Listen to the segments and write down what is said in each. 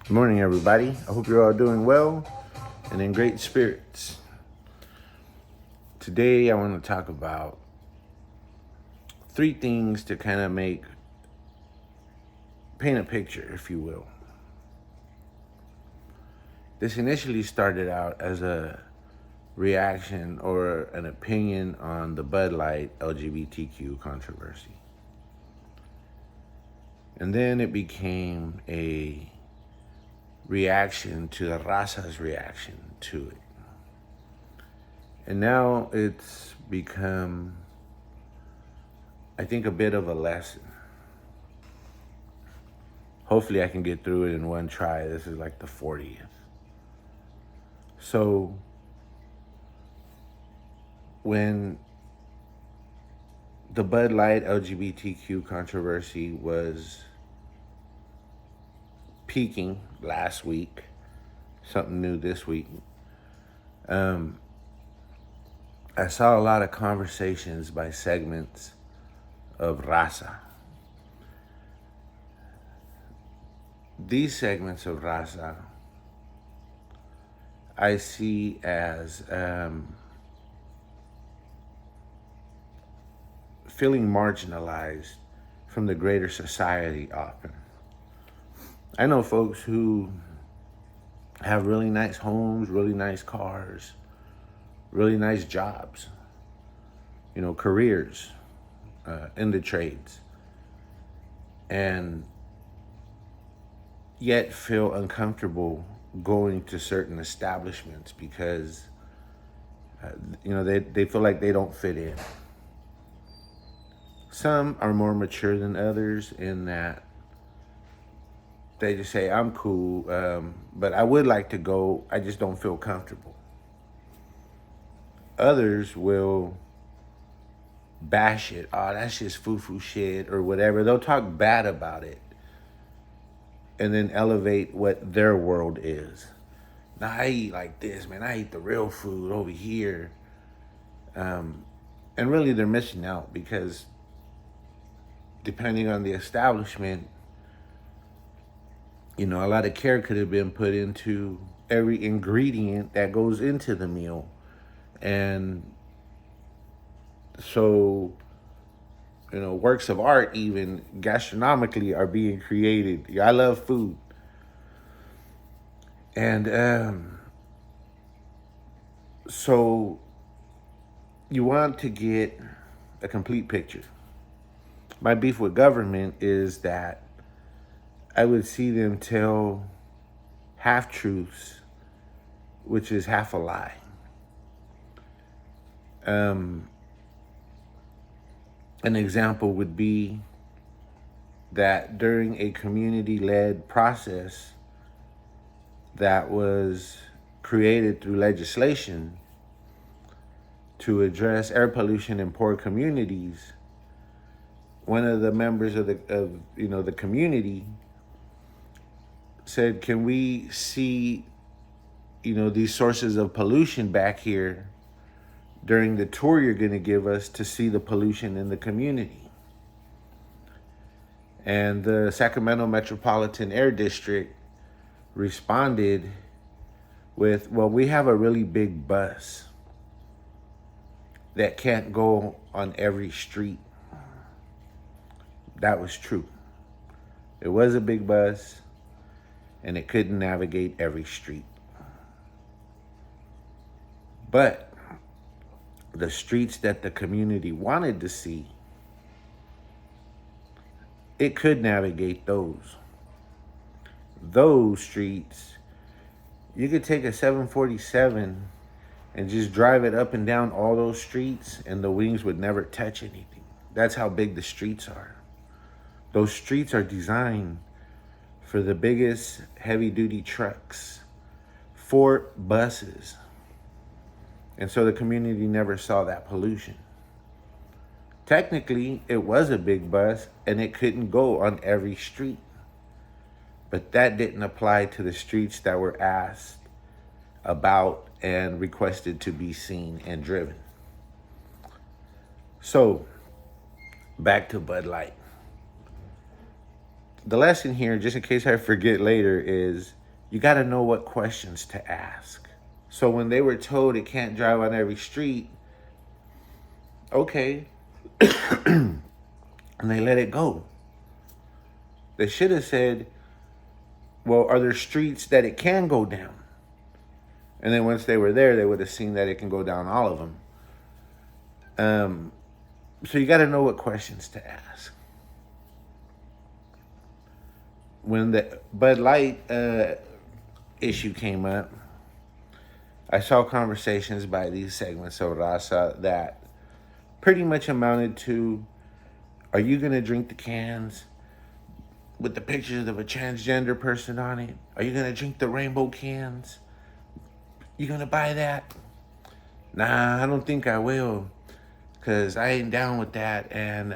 Good morning, everybody. I hope you're all doing well and in great spirits. Today, I want to talk about three things to kind of paint a picture, if you will. This initially started out as a reaction or an opinion on the Bud Light LGBTQ controversy. And then it became a reaction to the Raza's reaction to it. And now it's become, I think, a bit of a lesson. Hopefully I can get through it in one try. This is like the 40th. So when the Bud Light LGBTQ controversy was peaking last week, something new this week, I saw a lot of conversations by segments of Raza. These segments of Raza I see as feeling marginalized from the greater society often. I know folks who have really nice homes, really nice cars, really nice jobs, careers in the trades, and yet feel uncomfortable going to certain establishments because, they feel like they don't fit in. Some are more mature than others in that they just say, I'm cool, but I would like to go, I just don't feel comfortable. Others will bash it. Oh, that's just foo-foo shit or whatever. They'll talk bad about it and then elevate what their world is. Now, I eat like this, man. I eat the real food over here. And really, they're missing out because depending on the establishment, a lot of care could have been put into every ingredient that goes into the meal. And so, works of art, even gastronomically, are being created. Yeah, I love food. And so you want to get a complete picture. My beef with government is that I would see them tell half truths, which is half a lie. An example would be that during a community-led process that was created through legislation to address air pollution in poor communities, one of the members of the community said, "Can we see, these sources of pollution back here during the tour you're going to give us to see the pollution in the community?" And the Sacramento Metropolitan Air District responded with, "Well, we have a really big bus that can't go on every street." That was true. It was a big bus and it couldn't navigate every street. But the streets that the community wanted to see, it could navigate those. Those streets, you could take a 747 and just drive it up and down all those streets and the wings would never touch anything. That's how big the streets are. Those streets are designed for the biggest heavy-duty trucks, 4 buses. And so the community never saw that pollution. Technically, it was a big bus and it couldn't go on every street. But that didn't apply to the streets that were asked about and requested to be seen and driven. So, back to Bud Light. the lesson here, just in case I forget later, is you got to know what questions to ask. So when they were told it can't drive on every street, okay, and they let it go. They should have said, well, are there streets that it can go down? And then once they were there, they would have seen that it can go down all of them. So you got to know what questions to ask. When the Bud Light issue came up, I saw conversations by these segments of Raza that pretty much amounted to, are you going to drink the cans with the pictures of a transgender person on it? Are you going to drink the rainbow cans? You going to buy that? Nah, I don't think I will, because I ain't down with that. And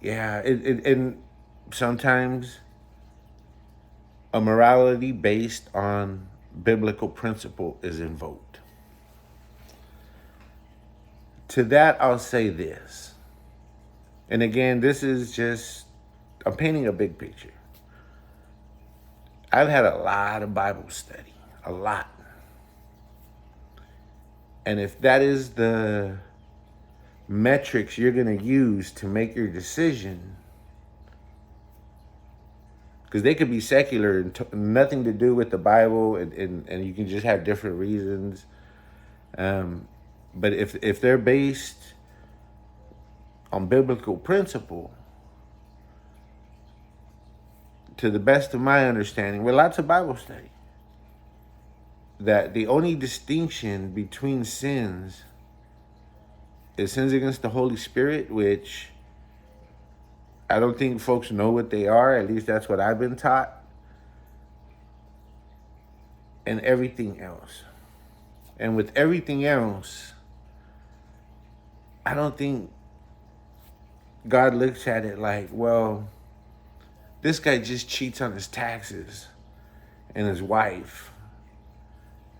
yeah, and sometimes a morality based on biblical principle is invoked. To that, I'll say this. And again, this is just, I'm painting a big picture. I've had a lot of Bible study, a lot. And if that is the metrics you're going to use to make your decision, because they could be secular and nothing to do with the Bible, and you can just have different reasons. But if they're based on biblical principle, to the best of my understanding, with lots of Bible study, that the only distinction between sins is sins against the Holy Spirit, which I don't think folks know what they are. At least that's what I've been taught. And everything else. And with everything else, I don't think God looks at it like, well, this guy just cheats on his taxes and his wife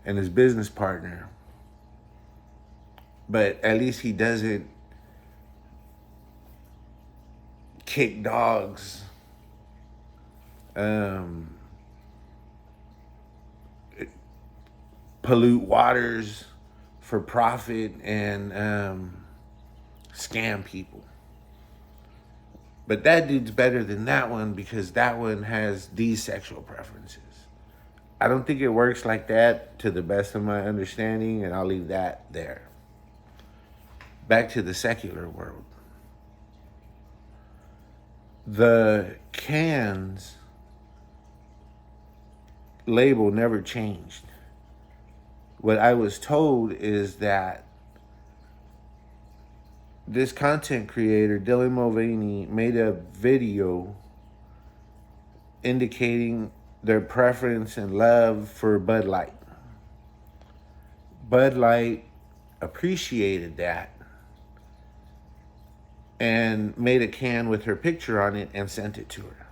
and his business partner, but at least he doesn't kick dogs, pollute waters for profit, and scam people. But that dude's better than that one because that one has these sexual preferences. I don't think it works like that, to the best of my understanding, and I'll leave that there. Back to the secular world. The cans label never changed. What I was told is that this content creator, Dylan Mulvaney, made a video indicating their preference and love for Bud Light. Bud Light appreciated that and made a can with her picture on it and sent it to her.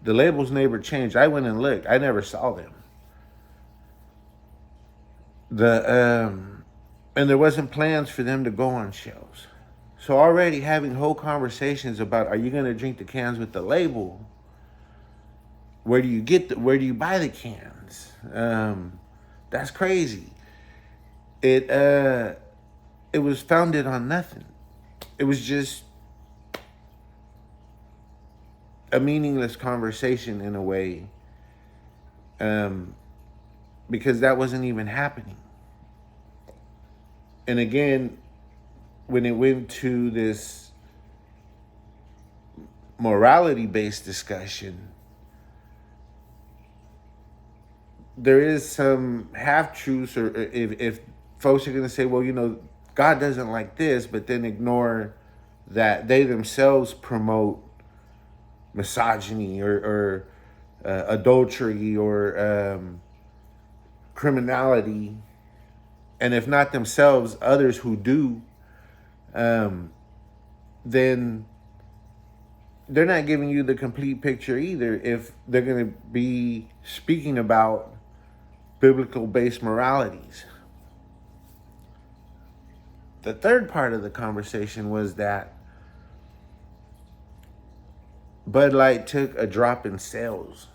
The labels never changed. I went and looked. I never saw them. And there wasn't plans for them to go on shelves. So already having whole conversations about, are you going to drink the cans with the label? Where do you buy the cans? That's crazy. It was founded on nothing. It was just a meaningless conversation in a way, because that wasn't even happening. And again, when it went to this morality-based discussion, there is some half-truths, or if folks are going to say, well, God doesn't like this, but then ignore that they themselves promote misogyny or adultery or criminality, and if not themselves, others who do, then they're not giving you the complete picture either if they're going to be speaking about biblical-based moralities. The third part of the conversation was that Bud Light took a drop in sales,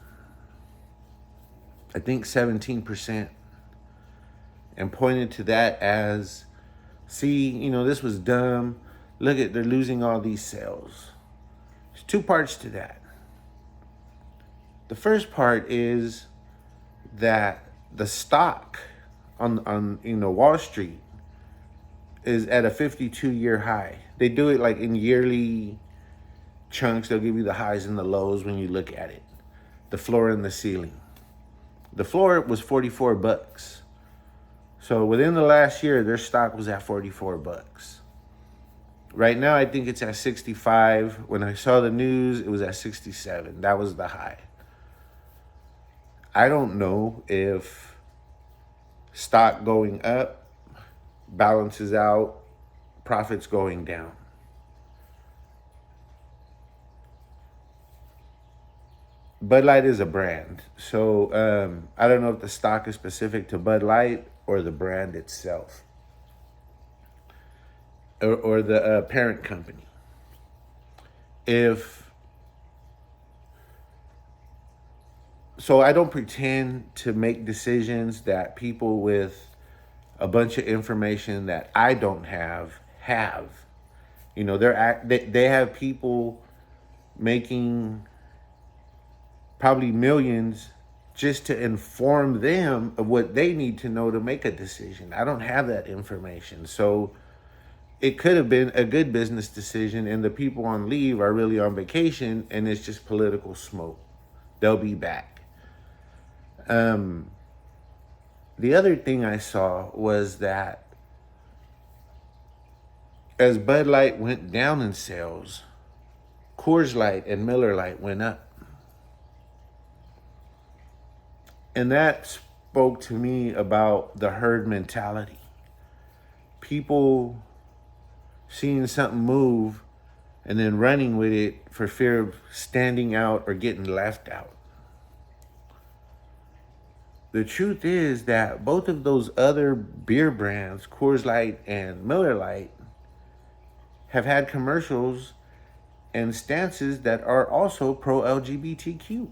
I think 17%, and pointed to that as, see, this was dumb. Look at, they're losing all these sales. There's two parts to that. The first part is that the stock on Wall Street is at a 52-year high. They do it like in yearly chunks. They'll give you the highs and the lows when you look at it. The floor and the ceiling. The floor was $44. So within the last year, their stock was at $44. Right now, I think it's at 65. When I saw the news, it was at 67. That was the high. I don't know if stock going up balances out profits going down. Bud Light is a brand. So I don't know if the stock is specific to Bud Light or the brand itself, or the parent company. So I don't pretend to make decisions that people with a bunch of information that I don't have. They have people making probably millions just to inform them of what they need to know to make a decision. I don't have that information. So it could have been a good business decision, and the people on leave are really on vacation, and it's just political smoke. They'll be back. The other thing I saw was that as Bud Light went down in sales, Coors Light and Miller Lite went up. And that spoke to me about the herd mentality. People seeing something move and then running with it for fear of standing out or getting left out. The truth is that both of those other beer brands, Coors Light and Miller Lite, have had commercials and stances that are also pro-LGBTQ.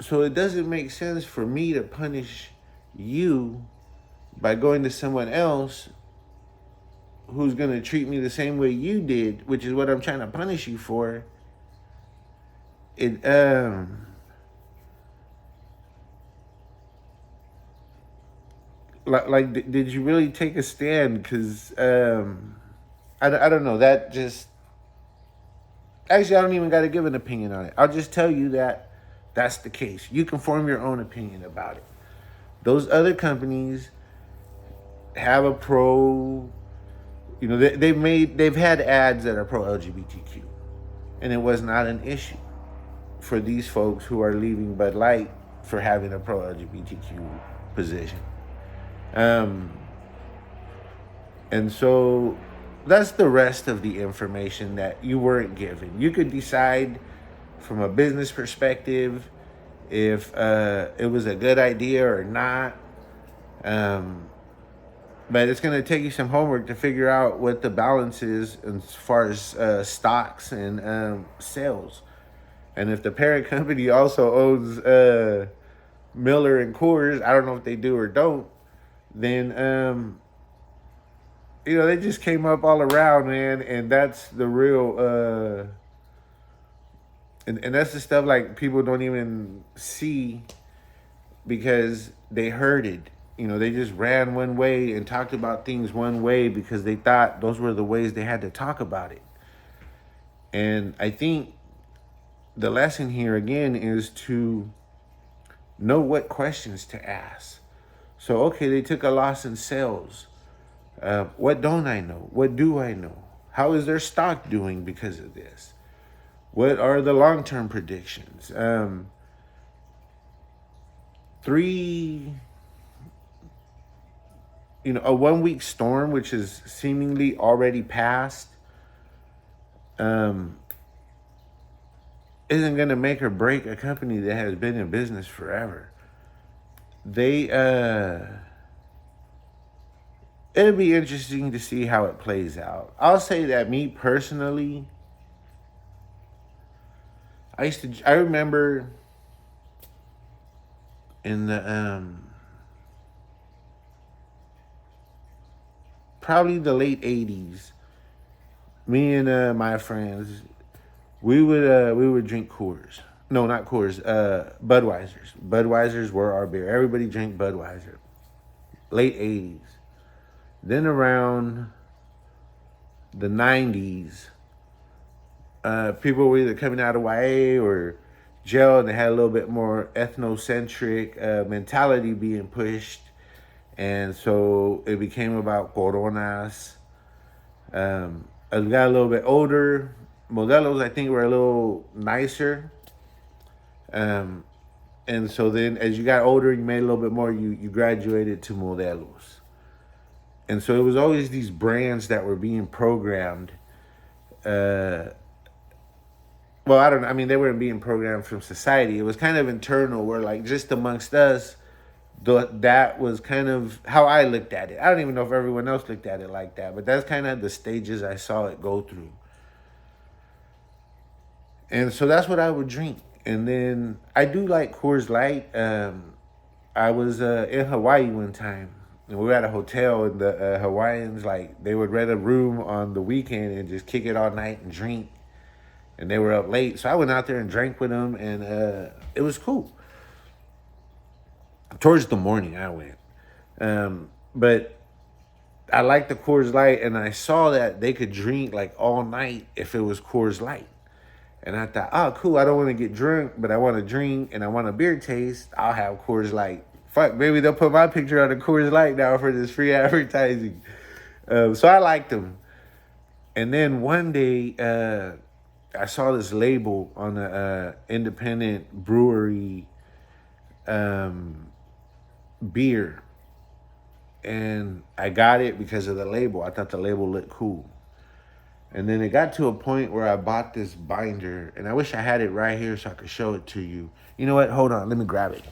So it doesn't make sense for me to punish you by going to someone else who's going to treat me the same way you did, which is what I'm trying to punish you for. Did you really take a stand? Because I don't know. That just, actually, I don't even got to give an opinion on it. I'll just tell you that that's the case. You can form your own opinion about it. Those other companies have a pro, they've had ads that are pro LGBTQ, and it was not an issue for these folks who are leaving Bud Light for having a pro LGBTQ position. And so that's the rest of the information that you weren't given. You could decide from a business perspective if it was a good idea or not. But it's going to take you some homework to figure out what the balance is as far as stocks and sales. And if the parent company also owns Miller and Coors, I don't know if they do or don't, then they just came up all around, man, and that's the real and that's the stuff like people don't even see because they heard it. They just ran one way and talked about things one way because they thought those were the ways they had to talk about it. And I think the lesson here again is to know what questions to ask. So, okay, they took a loss in sales. What don't I know? What do I know? How is their stock doing because of this? What are the long-term predictions? A 1-week storm, which is seemingly already passed, isn't going to make or break a company that has been in business forever. It'll be interesting to see how it plays out. I'll say that me personally, I remember in the probably the late '80s, me and my friends, we would drink Coors. No, not Coors. Budweisers. Budweisers were our beer. Everybody drank Budweiser. Late '80s. Then around the '90s, people were either coming out of YA or jail, and they had a little bit more ethnocentric mentality being pushed, and so it became about Coronas. As we got a little bit older, Modelos I think were a little nicer, um, and so then as you got older, you made a little bit more. You graduated to Modelos, and so it was always these brands that were being programmed. Uh, well, I don't know. I mean, they weren't being programmed from society. It was kind of internal, where like just amongst us, that was kind of how I looked at it. I don't even know if everyone else looked at it like that, but that's kind of the stages I saw it go through. And so that's what I would drink. And then I do like Coors Light. I was in Hawaii one time, and we were at a hotel, and the Hawaiians, like, they would rent a room on the weekend and just kick it all night and drink. And they were up late, so I went out there and drank with them, and it was cool. Towards the morning, I went, but I liked the Coors Light, and I saw that they could drink like all night if it was Coors Light. And I thought, oh, cool. I don't want to get drunk, but I want to drink and I want a beer taste. I'll have Coors Light. Fuck, maybe they'll put my picture on the Coors Light now for this free advertising. So I liked them. And then one day, I saw this label on the independent brewery beer. And I got it because of the label. I thought the label looked cool. And then it got to a point where I bought this binder, and I wish I had it right here so I could show it to you. You know what? Hold on. Let me grab it.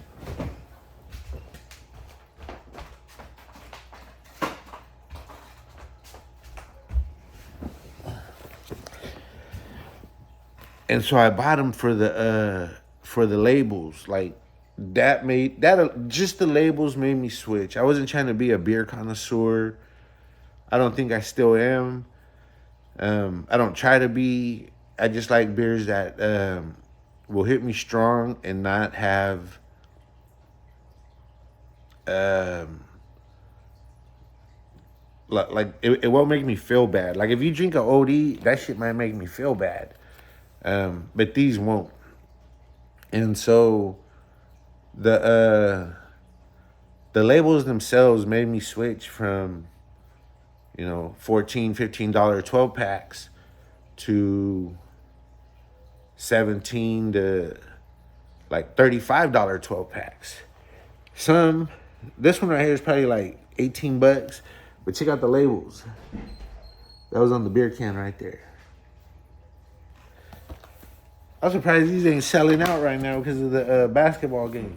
And so I bought them for the labels. Like that made that just the labels made me switch. I wasn't trying to be a beer connoisseur. I don't think I still am. I don't try to be. I just like beers that will hit me strong and not have like it won't make me feel bad. Like if you drink an OD, that shit might make me feel bad. But these won't. And so the labels themselves made me switch from, $14, $15 12 packs to 17 to like $35 12 packs. This one right here is probably like $18, but check out the labels. That was on the beer can right there. I'm surprised these ain't selling out right now because of the basketball game.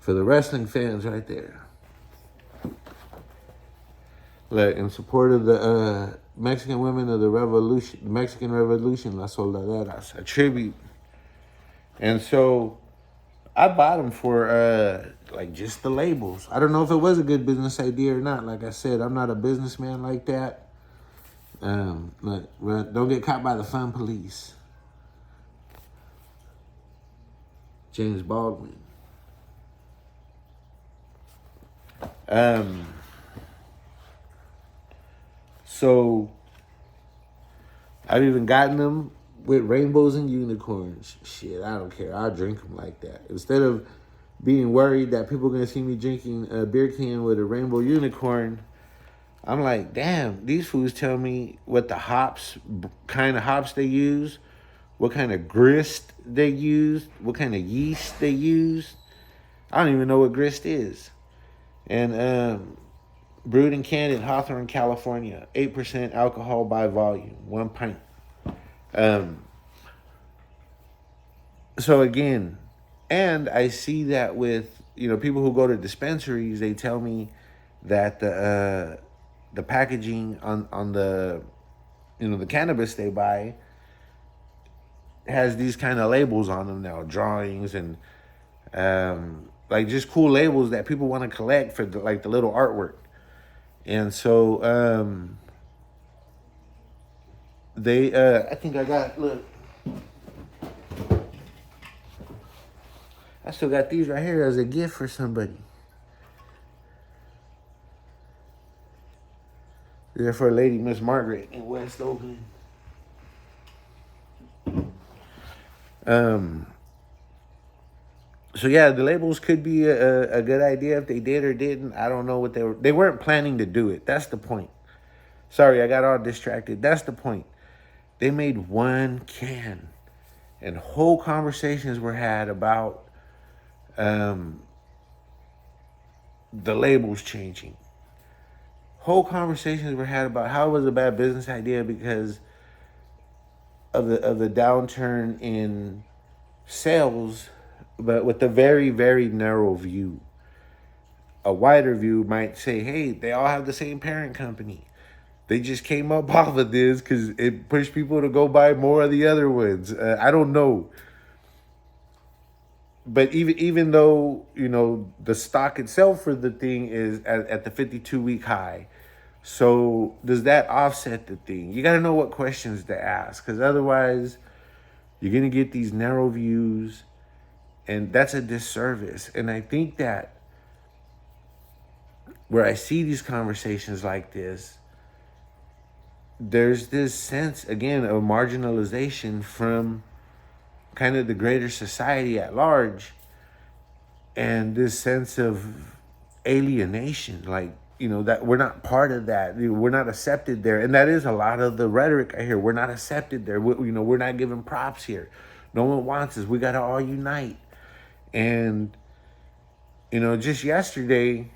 For the wrestling fans right there. Look, in support of the Mexican women of the revolution, Mexican Revolution, Las Soldaderas, a tribute. And so I bought them for like just the labels. I don't know if it was a good business idea or not. Like I said, I'm not a businessman like that. But don't get caught by the fun police. James Baldwin. So I've even gotten them with rainbows and unicorns. Shit, I don't care. I'll drink them like that. Instead of being worried that people are going to see me drinking a beer can with a rainbow unicorn, I'm like, damn, these fools tell me what the kind of hops they use, what kind of grist they use, what kind of yeast they use. I don't even know what grist is. And brewed and canned in Hawthorne, California. 8% alcohol by volume, 1 pint. So again, and I see that with, people who go to dispensaries, they tell me that the packaging on the, you know, the cannabis they buy has these kind of labels on them now, drawings and like just cool labels that people want to collect for the, like the little artwork. And so they I think I got, look, I still got these right here as a gift for somebody. They're for Lady Miss Margaret in West Oakland. So yeah, the labels could be a good idea if they did or didn't. I don't know what they weren't planning to do it. That's the point. Sorry, I got all distracted. That's the point. They made one can, and whole conversations were had about the labels changing. Whole conversations were had about how it was a bad business idea because of the downturn in sales, but with a very, very narrow view. A wider view might say, hey, they all have the same parent company. They just came up off of this because it pushed people to go buy more of the other ones. I don't know. But even though, you know, the stock itself for the thing is at the 52-week high, so does that offset the thing? You got to know what questions to ask, because otherwise you're going to get these narrow views, and that's a disservice. And I think that where I see these conversations like this, there's this sense, again, of marginalization from kind of the greater society at large, and this sense of alienation, like, you know, that we're not part of that, we're not accepted there. And that is a lot of the rhetoric I hear. We're not accepted there. You know, we're not given props here. No one wants us. We got to all unite. And, you know, just yesterday,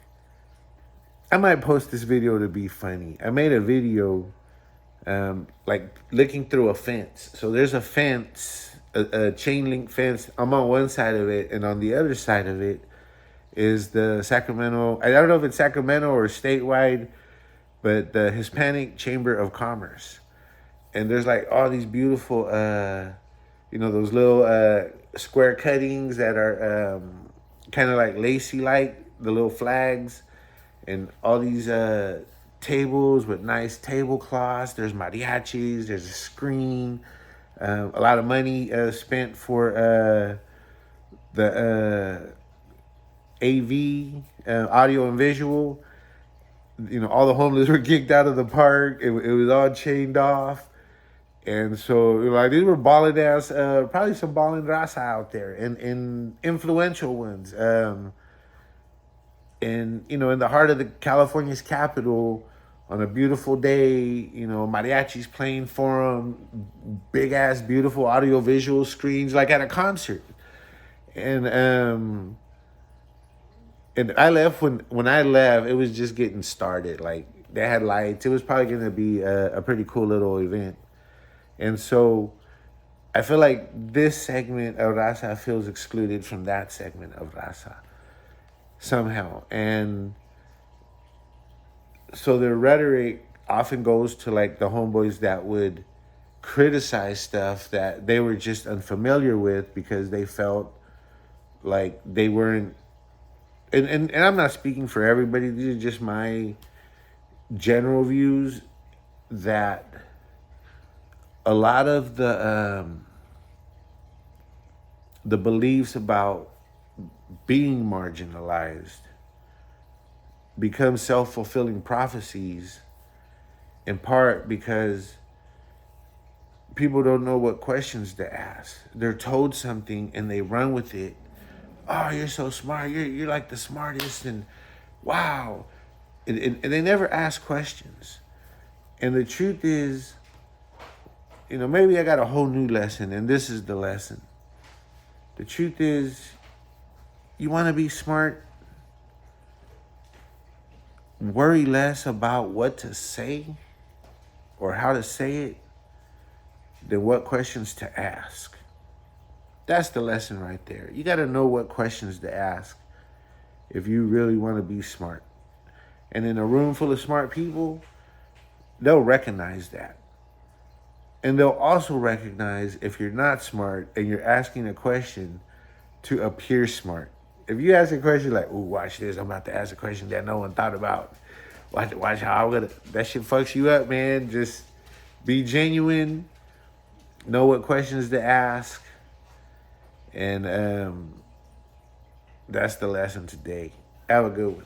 I might post this video to be funny. I made a video like looking through a fence. So there's a fence, a chain link fence. I'm on one side of it, and on the other side of it is the Sacramento, I don't know if it's Sacramento or statewide, but the Hispanic Chamber of Commerce. And there's like all these beautiful, you know, those little square cuttings that are kind of like lacy-like, the little flags, and all these tables with nice tablecloths. There's mariachis, there's a screen, a lot of money spent for the AV, audio and visual. You know, all the homeless were kicked out of the park. It was all chained off. And so, like, these were balling ass, probably some balling raza out there, and influential ones. And, you know, in the heart of the California's capital, on a beautiful day, you know, mariachis playing for them, big ass, beautiful audio visual screens, like at a concert. And I left when I left, it was just getting started. Like, they had lights. It was probably going to be a pretty cool little event. And so I feel like this segment of Raza feels excluded from that segment of Raza somehow. And so the rhetoric often goes to like the homeboys that would criticize stuff that they were just unfamiliar with because they felt like they weren't, and I'm not speaking for everybody, these are just my general views, that a lot of the beliefs about being marginalized become self-fulfilling prophecies, in part because people don't know what questions to ask. They're told something and they run with it. Oh, you're so smart. You're like the smartest, and wow. And they never ask questions. And the truth is, you know, maybe I got a whole new lesson, and this is the lesson. The truth is, you want to be smart, worry less about what to say or how to say it than what questions to ask. That's the lesson right there. You got to know what questions to ask if you really want to be smart. and in a room full of smart people, they'll recognize that. And they'll also recognize if you're not smart and you're asking a question to appear smart. If you ask a question like, "Ooh, watch this! I'm about to ask a question that no one thought about." Watch how I'm gonna. That shit fucks you up, man. Just be genuine. Know what questions to ask, and that's the lesson today. Have a good one.